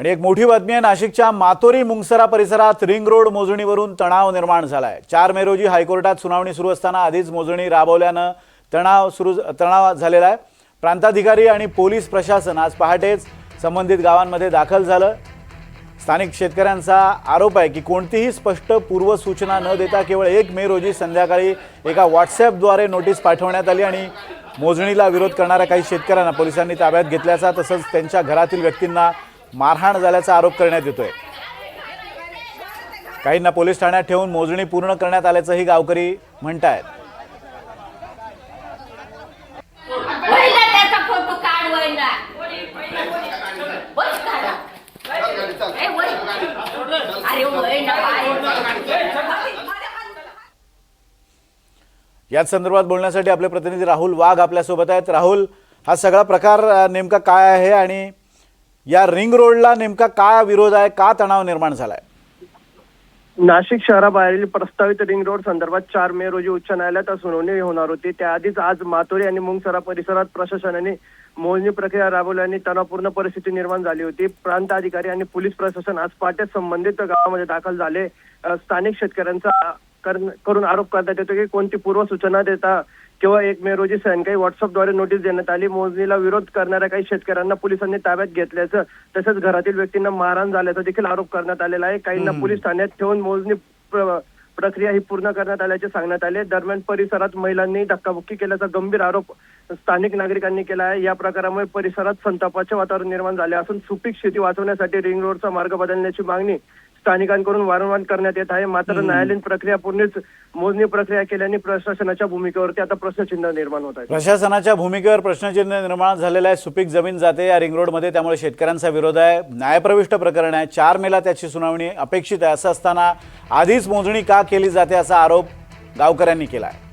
आणि एक मोठी बातमी आहे, नाशिकच्या मातोरी मुंगसरा परिसरात रिंग रोड मोजणीवरून तणाव निर्माण झालाय। 4 मे रोजी हायकोर्टात सुनावणी सुरू असताना आधीच मोजणी राबवल्यानं तणाव झालेला आहे। प्रांताधिकारी आणि पोलीस प्रशासन आज पहाटेच संबंधित गावांमध्ये दाखल झालं। स्थानिक शेतकऱ्यांचा आरोप आहे की कोणतीही स्पष्ट पूर्वसूचना न देता केवळ 1 मे रोजी संध्याकाळी एका व्हॉट्सॲपद्वारे नोटीस पाठवण्यात आली आणि मोजणीला विरोध करणाऱ्या काही शेतकऱ्यांना पोलिसांनी ताब्यात घेतल्याचा तसंच त्यांच्या घरातील व्यक्तींना मारहाण झाल्याचा आरोप करण्यात येतोय। काहींना पोलीस ठाण्यात ठेवून मोजणी पूर्ण करण्यात आल्याचंही गावकरी म्हणतायत। याच संदर्भात बोलण्यासाठी आपले प्रतिनिधी राहुल वाघ आपल्या सोबत आहेत। राहुल, हा सगळा प्रकार नेमका काय आहे आणि या रिंग रोडला नेमका काय विरोध आहे, का तणाव निर्माण झालाय? नाशिक शहराबाहेरील प्रस्तावित रिंग रोड संदर्भात 4 मे रोजी उच्च न्यायालयात सुनावणी होणार होती। त्याआधीच आज मातोरी आणि मुंगसरा परिसरात प्रशासनाने मोजणी प्रक्रिया राबवल्याने तणावपूर्ण परिस्थिती निर्माण झाली होती। प्रांत अधिकारी आणि पोलीस प्रशासन आज पहाटे संबंधित गावामध्ये दाखल झाले। स्थानिक शेतकऱ्यांचा करून आरोप करण्यात येतो की कोणती पूर्वसूचना देता केवळ 1 मे रोजी सायंकाळी व्हॉट्सअपद्वारे नोटीस देण्यात आली। मोजणीला विरोध करणाऱ्या काही शेतकऱ्यांना पोलिसांनी ताब्यात घेतल्याचं तसंच घरातील व्यक्तींना मारहाण झाल्याचा देखील आरोप करण्यात आलेला आहे। काहींना पोलीस ठाण्यात ठेवून मोजणी प्रक्रिया ही पूर्ण करण्यात आल्याचे सांगण्यात आले। दरम्यान परिसरात महिलांनी धक्काबुक्की केल्याचा गंभीर आरोप स्थानिक नागरिकांनी केला आहे। या प्रकारामुळे परिसरात संतापाचे वातावरण निर्माण झाले असून सुपीक शेती वाचवण्यासाठी रिंग रोडचा मार्ग बदलण्याची मागणी स्थानिकांकडून वारंवार करण्यात येत आहे। मात्र न्यायालयीन प्रक्रिया पूर्णच मोजणी प्रक्रिया केल्याने प्रशासनाच्या भूमिकेवरती आता प्रश्नचिन्ह निर्माण होत आहे। प्रशासनाच्या भूमिकेवर प्रश्नचिन्ह निर्माण झालेला आहे। सुपीक जमीन जाते या रिंग रोडमध्ये, त्यामुळे शेतकऱ्यांचा विरोध आहे। न्यायप्रविष्ट प्रकरण आहे। 4 मेला त्याची सुनावणी अपेक्षित आहे। असं असताना आधीच मोजणी का केली जाते असा आरोप गावकऱ्यांनी केला आहे।